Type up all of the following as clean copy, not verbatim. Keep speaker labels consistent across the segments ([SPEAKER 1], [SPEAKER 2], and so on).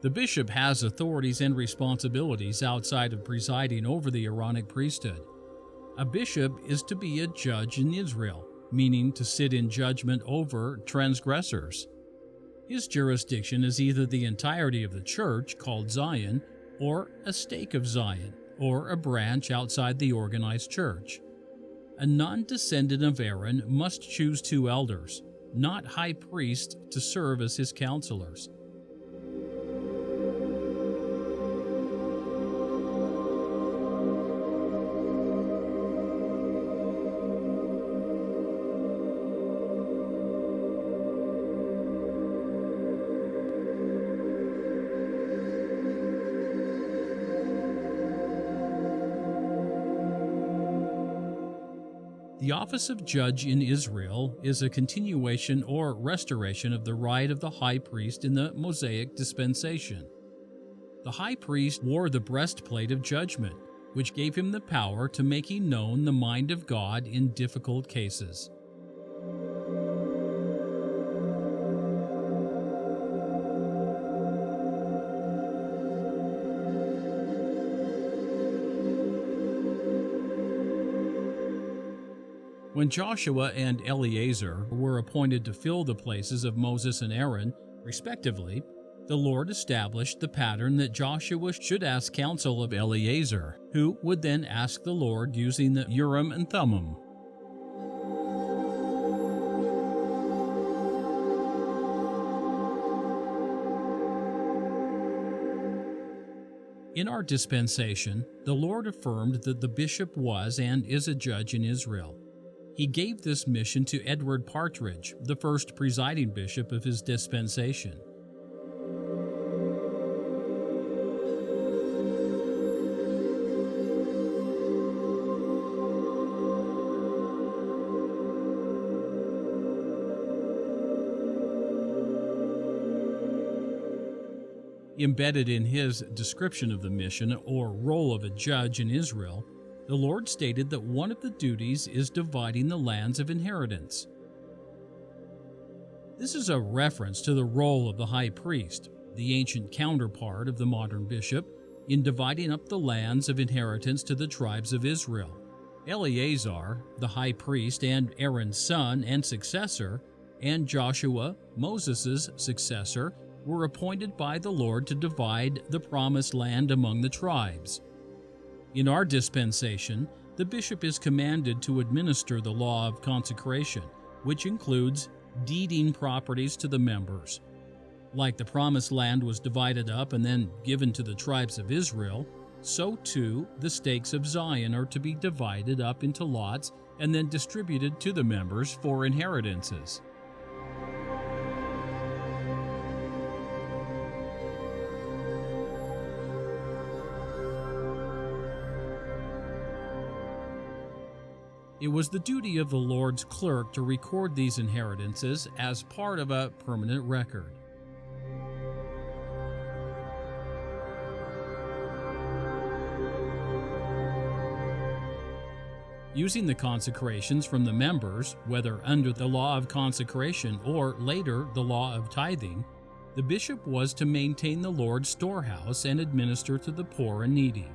[SPEAKER 1] The bishop has authorities and responsibilities outside of presiding over the Aaronic priesthood. A bishop is to be a judge in Israel, meaning to sit in judgment over transgressors. His jurisdiction is either the entirety of the church, called Zion, or a stake of Zion, or a branch outside the organized church. A non-descendant of Aaron must choose 2 elders, not high priests, to serve as his counselors. The office of judge in Israel is a continuation or restoration of the right of the high priest in the Mosaic dispensation. The high priest wore the breastplate of judgment, which gave him the power to make known the mind of God in difficult cases. When Joshua and Eleazar were appointed to fill the places of Moses and Aaron, respectively, the Lord established the pattern that Joshua should ask counsel of Eleazar, who would then ask the Lord using the Urim and Thummim. In our dispensation, the Lord affirmed that the bishop was and is a judge in Israel. He gave this mission to Edward Partridge, the first presiding bishop of his dispensation. Embedded in his description of the mission or role of a judge in Israel, the Lord stated that one of the duties is dividing the lands of inheritance. This is a reference to the role of the high priest, the ancient counterpart of the modern bishop, in dividing up the lands of inheritance to the tribes of Israel. Eleazar, the high priest and Aaron's son and successor, and Joshua, Moses' successor, were appointed by the Lord to divide the promised land among the tribes. In our dispensation, the bishop is commanded to administer the law of consecration, which includes deeding properties to the members. Like the promised land was divided up and then given to the tribes of Israel, so too the stakes of Zion are to be divided up into lots and then distributed to the members for inheritances. It was the duty of the Lord's clerk to record these inheritances as part of a permanent record. Using the consecrations from the members, whether under the law of consecration or later the law of tithing, the bishop was to maintain the Lord's storehouse and administer to the poor and needy.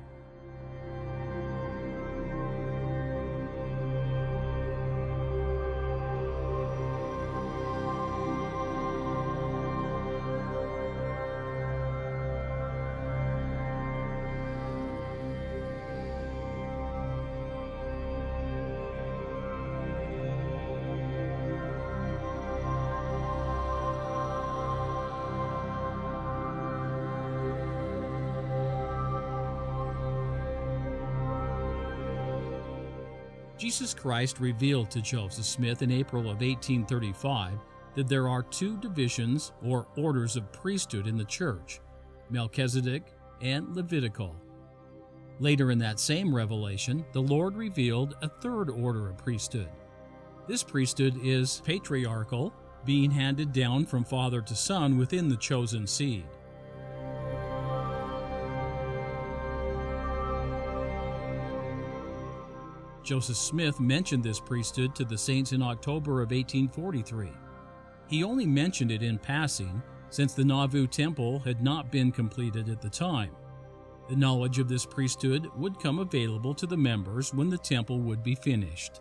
[SPEAKER 1] Jesus Christ revealed to Joseph Smith in April of 1835 that there are 2 divisions or orders of priesthood in the church, Melchizedek and Levitical. Later in that same revelation, the Lord revealed a 3rd order of priesthood. This priesthood is patriarchal, being handed down from father to son within the chosen seed. Joseph Smith mentioned this priesthood to the saints in October of 1843. He only mentioned it in passing, since the Nauvoo temple had not been completed at the time. The knowledge of this priesthood would come available to the members when the temple would be finished.